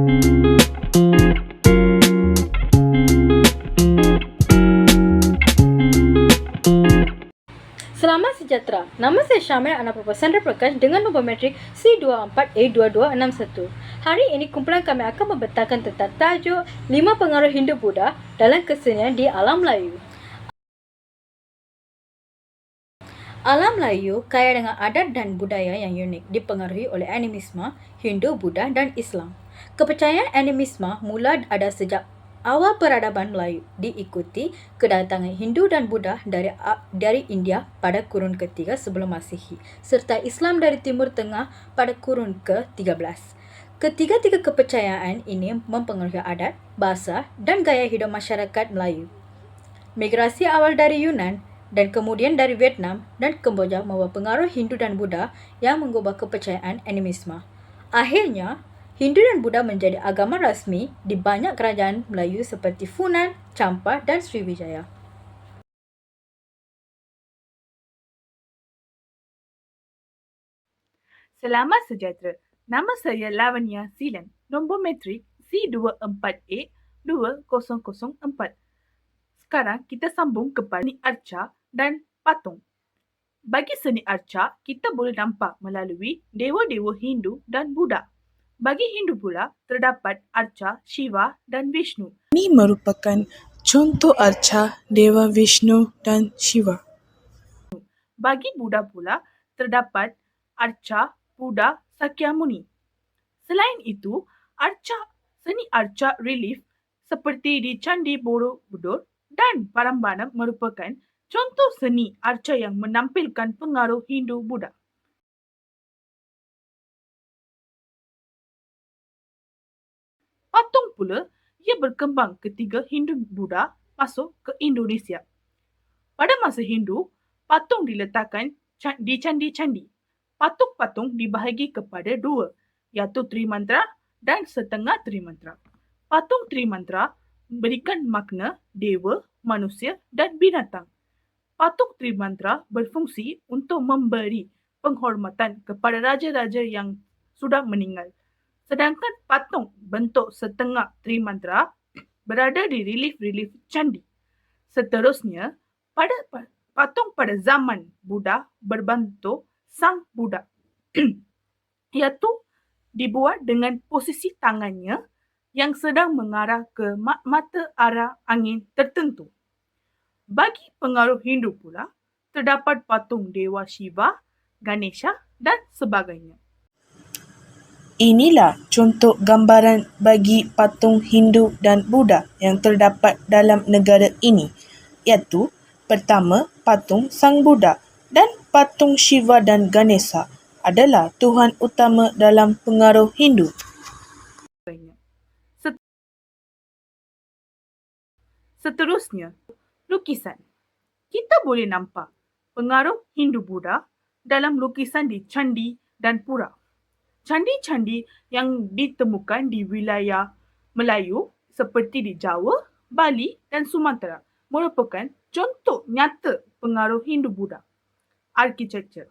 Selamat sejahtera. Nama saya Syamil Anak Papa Sandra Prakash dengan nombor matrik C24A2261. Hari ini kumpulan kami akan membentangkan tentang tajuk 5 pengaruh Hindu-Buddha dalam kesenian di alam Melayu. Alam Melayu kaya dengan adat dan budaya yang unik, dipengaruhi oleh animisme, Hindu, Buddha dan Islam. Kepercayaan animisme mula ada sejak awal peradaban Melayu, diikuti kedatangan Hindu dan Buddha dari India pada kurun ketiga sebelum Masihi, serta Islam dari Timur Tengah pada kurun ke-13. Ketiga-tiga kepercayaan ini mempengaruhi adat, bahasa dan gaya hidup masyarakat Melayu. Migrasi awal dari Yunan dan kemudian dari Vietnam dan Kemboja membawa pengaruh Hindu dan Buddha yang mengubah kepercayaan animisme. Akhirnya, Hindu dan Buddha menjadi agama rasmi di banyak kerajaan Melayu seperti Funan, Champa dan Sriwijaya. Selamat sejahtera. Nama saya Lavanya Silan. Nombor matrik C24A2004. Sekarang kita sambung kepada seni arca dan patung. Bagi seni arca, kita boleh nampak melalui dewa-dewa Hindu dan Buddha. Bagi Hindu pula, terdapat arca Shiva dan Vishnu. Ini merupakan contoh arca Dewa Vishnu dan Shiva. Bagi Buddha pula, terdapat arca Buddha Sakyamuni. Selain itu, seni arca relief seperti di Candi Borobudur dan Prambanan merupakan contoh seni arca yang menampilkan pengaruh Hindu-Buddha. Patung pula, ia berkembang ketika Hindu-Buddha masuk ke Indonesia. Pada masa Hindu, patung diletakkan di candi-candi. Patung-patung dibahagi kepada dua, iaitu Trimantra dan setengah Trimantra. Patung Trimantra memberikan makna dewa, manusia dan binatang. Patung Trimantra berfungsi untuk memberi penghormatan kepada raja-raja yang sudah meninggal. Sedangkan patung bentuk setengah Trimantra berada di relief-relief candi. Seterusnya, patung pada zaman Buddha berbentuk Sang Buddha, iaitu dibuat dengan posisi tangannya yang sedang mengarah ke mata arah angin tertentu. Bagi pengaruh Hindu pula, terdapat patung Dewa Shiva, Ganesha dan sebagainya. Inilah contoh gambaran bagi patung Hindu dan Buddha yang terdapat dalam negara ini, iaitu pertama, patung Sang Buddha dan patung Shiva dan Ganesha adalah Tuhan utama dalam pengaruh Hindu. Seterusnya, lukisan. Kita boleh nampak pengaruh Hindu-Buddha dalam lukisan di candi dan pura. Candi-candi yang ditemukan di wilayah Melayu seperti di Jawa, Bali dan Sumatera merupakan contoh nyata pengaruh Hindu-Buddha. Arkitektur.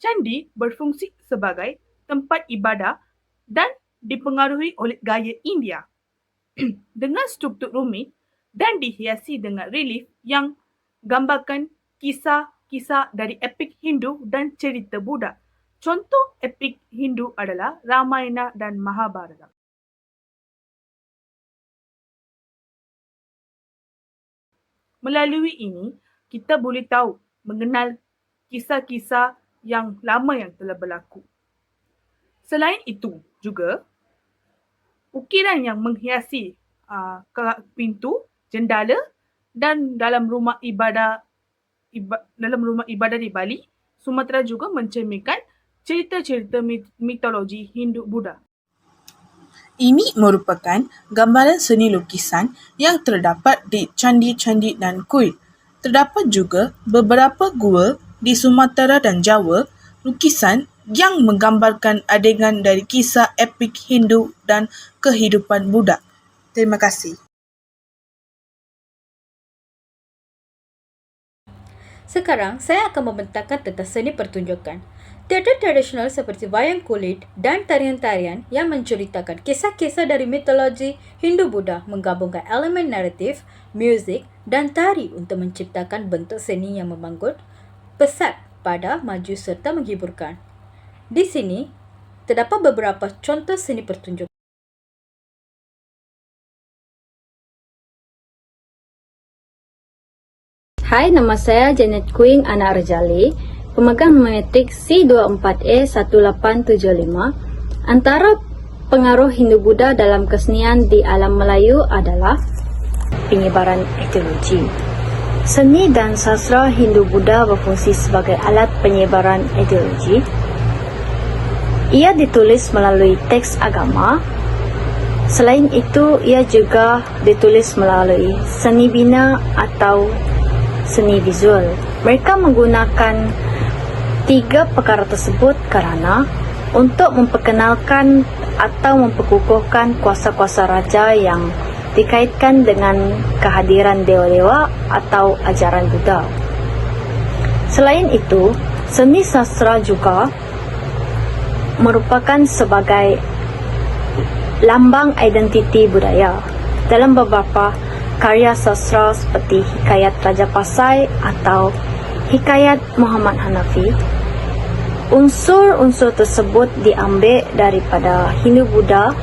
Candi berfungsi sebagai tempat ibadah dan dipengaruhi oleh gaya India dengan struktur rumit dan dihiasi dengan relief yang gambarkan kisah-kisah dari epik Hindu dan cerita Buddha. Contoh epik Hindu adalah Ramayana dan Mahabharata. Melalui ini, kita boleh tahu mengenal kisah-kisah yang lama yang telah berlaku. Selain itu juga, ukiran yang menghiasi pintu, jendela dan dalam rumah ibadah di Bali, Sumatera juga mencerminkan cerita-cerita mitologi Hindu-Buddha. Ini merupakan gambaran seni lukisan yang terdapat di candi-candi dan kuil. Terdapat juga beberapa gua di Sumatera dan Jawa, lukisan yang menggambarkan adegan dari kisah epik Hindu dan kehidupan Buddha. Terima kasih. Sekarang, saya akan membentangkan tentang seni pertunjukan. Teater tradisional seperti wayang kulit dan tarian-tarian yang menceritakan kisah-kisah dari mitologi Hindu-Buddha menggabungkan elemen naratif, musik, dan tari untuk menciptakan bentuk seni yang membangun pesat pada maju serta menghiburkan. Di sini, terdapat beberapa contoh seni pertunjukan. Hai, nama saya Janet Queen Anak Rejali, pemegang metrik C24E1875. Antara pengaruh Hindu-Buddha dalam kesenian di alam Melayu adalah penyebaran ideologi. Seni dan sastra Hindu-Buddha berfungsi sebagai alat penyebaran ideologi. Ia ditulis melalui teks agama. Selain itu, ia juga ditulis melalui seni bina atau seni visual. Mereka menggunakan tiga perkara tersebut kerana untuk memperkenalkan atau memperkukuhkan kuasa-kuasa raja yang dikaitkan dengan kehadiran dewa-dewa atau ajaran Buddha. Selain itu, seni sastra juga merupakan sebagai lambang identiti budaya. Dalam beberapa karya sastra seperti Hikayat Raja Pasai atau Hikayat Muhammad Hanafi, unsur-unsur tersebut diambil daripada Hindu-Buddha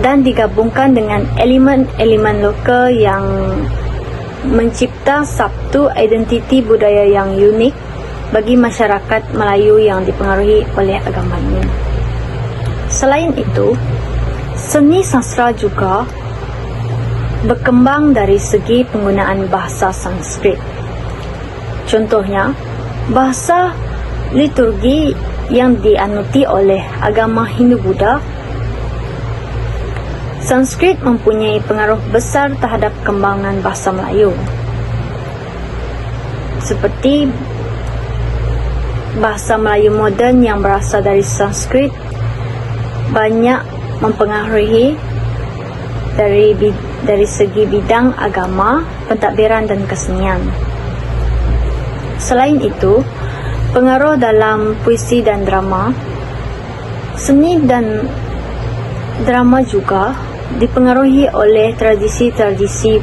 dan digabungkan dengan elemen-elemen lokal yang mencipta satu identiti budaya yang unik bagi masyarakat Melayu yang dipengaruhi oleh agama ini. Selain itu, seni sastra juga berkembang dari segi penggunaan bahasa Sanskrit. Contohnya, bahasa liturgi yang dianuti oleh agama Hindu-Buddha. Sanskrit mempunyai pengaruh besar terhadap kembangan bahasa Melayu. Seperti bahasa Melayu moden yang berasal dari Sanskrit banyak mempengaruhi dari segi bidang agama, pentadbiran dan kesenian. Selain itu, pengaruh dalam puisi dan drama. Seni dan drama juga dipengaruhi oleh tradisi-tradisi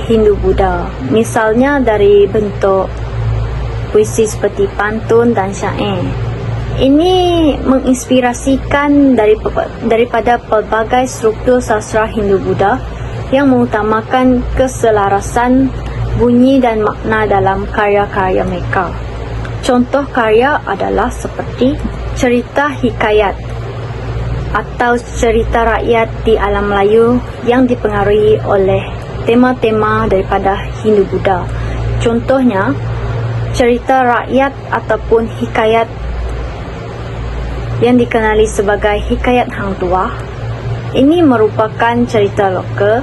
Hindu-Buddha. Misalnya dari bentuk puisi seperti pantun dan syair. Ini menginspirasikan daripada pelbagai struktur sastra Hindu-Buddha yang mengutamakan keselarasan bunyi dan makna dalam karya-karya mereka. Contoh karya adalah seperti cerita hikayat atau cerita rakyat di alam Melayu yang dipengaruhi oleh tema-tema daripada Hindu-Buddha. Contohnya, cerita rakyat ataupun hikayat yang dikenali sebagai hikayat Hang Tuah. Ini merupakan cerita lokal,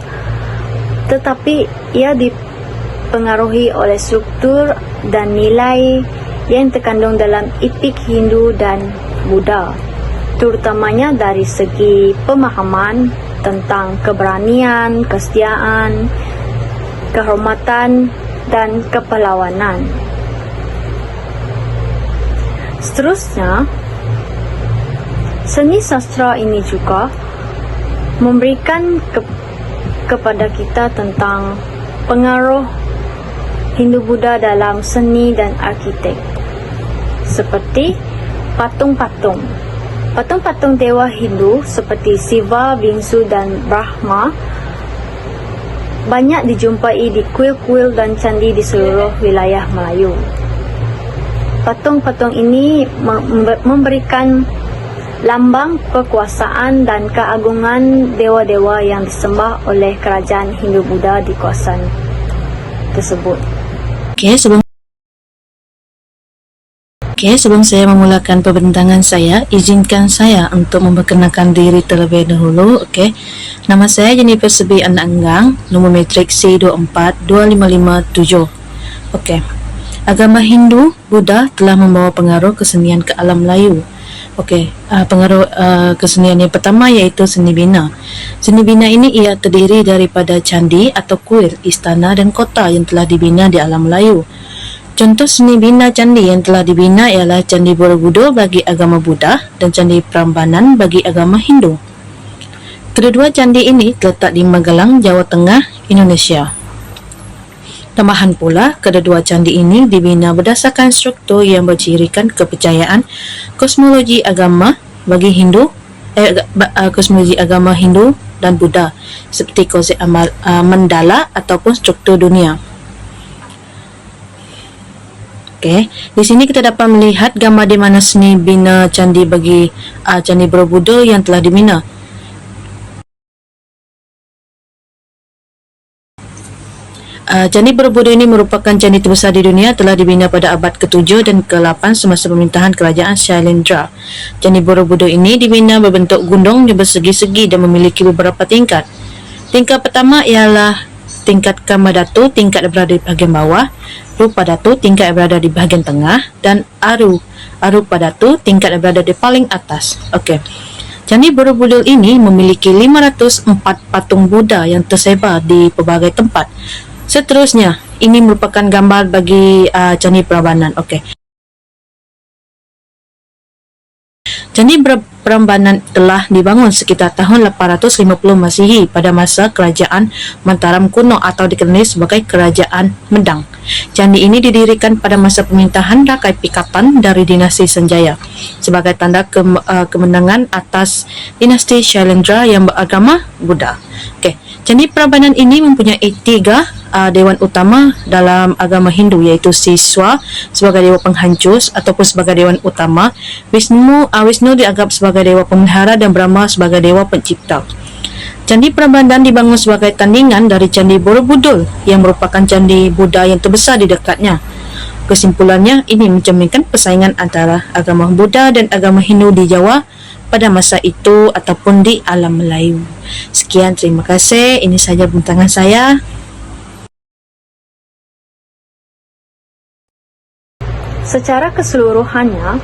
tetapi ia dipengaruhi oleh struktur dan nilai yang terkandung dalam epik Hindu dan Buddha, terutamanya dari segi pemahaman tentang keberanian, kesetiaan, kehormatan, dan kepahlawanan. Seterusnya, seni sastra ini juga memberikan kepada kita tentang pengaruh Hindu-Buddha dalam seni dan arkitek. Seperti patung-patung. Patung-patung dewa Hindu seperti Siva, Bingsu dan Brahma banyak dijumpai di kuil-kuil dan candi di seluruh wilayah Melayu. Patung-patung ini memberikan lambang kekuasaan dan keagungan dewa-dewa yang disembah oleh kerajaan Hindu-Buddha di kawasan tersebut. Sebelum saya memulakan perbincangan saya, izinkan saya untuk memperkenalkan diri terlebih dahulu. Nama saya Jennifer Sebi Anak Enggang, nombor metrik C242557. Agama Hindu Buddha telah membawa pengaruh kesenian ke alam Melayu. Pengaruh kesenian yang pertama iaitu seni bina. Seni bina ini ia terdiri daripada candi atau kuil, istana dan kota yang telah dibina di alam Melayu. Contoh seni bina candi yang telah dibina ialah Candi Borobudur bagi agama Buddha dan Candi Prambanan bagi agama Hindu. Kedua candi ini terletak di Magelang, Jawa Tengah, Indonesia. Tambahan pula, kedua candi ini dibina berdasarkan struktur yang bercirikan kepercayaan kosmologi agama bagi Hindu, kosmologi agama Hindu dan Buddha seperti konsep mandala ataupun struktur dunia. Okey, di sini kita dapat melihat gambar di mana seni bina candi bagi Candi Borobudur yang telah dibina. Candi Borobudur ini merupakan candi terbesar di dunia, telah dibina pada abad ke-7 dan ke-8 semasa pemerintahan kerajaan Shailendra. Candi Borobudur ini dibina berbentuk gunung yang bersegi-segi dan memiliki beberapa tingkat. Tingkat pertama ialah tingkat Kamadatu, tingkat yang berada di bahagian bawah, Rupadatu, tingkat yang berada di bahagian tengah, dan Arupadatu, tingkat yang berada di paling atas. Okey. Candi Borobudur ini memiliki 504 patung Buddha yang tersebar di pelbagai tempat. Seterusnya, ini merupakan gambar bagi Candi Prambanan. Okey. Candi Prambanan telah dibangun sekitar tahun 850 Masihi pada masa Kerajaan Mataram kuno atau dikenali sebagai Kerajaan Medang. Candi ini didirikan pada masa pemerintahan Rakai Pikatan dari dinasti Sanjaya sebagai tanda kemenangan atas dinasti Shailendra yang beragama Buddha. Okey, Candi Prambanan ini mempunyai 3 dewan utama dalam agama Hindu, iaitu Siswa sebagai dewa penghancur ataupun sebagai dewan utama, Wisnu dianggap sebagai dewa pemelihara dan Brahma sebagai dewa pencipta. Candi Prambanan dibangun sebagai tandingan dari Candi Borobudur yang merupakan candi Buddha yang terbesar di dekatnya. Kesimpulannya, ini mencerminkan persaingan antara agama Buddha dan agama Hindu di Jawa pada masa itu ataupun di alam Melayu. Sekian, terima kasih. Ini sahaja bintangan saya. Secara keseluruhannya,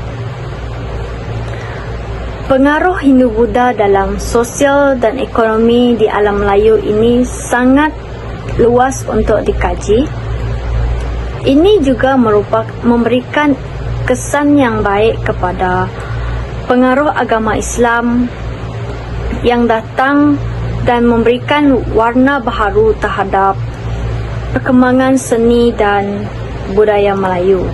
pengaruh Hindu-Buddha dalam sosial dan ekonomi di alam Melayu ini sangat luas untuk dikaji. Ini juga memberikan kesan yang baik kepada pengaruh agama Islam yang datang dan memberikan warna baharu terhadap perkembangan seni dan budaya Melayu.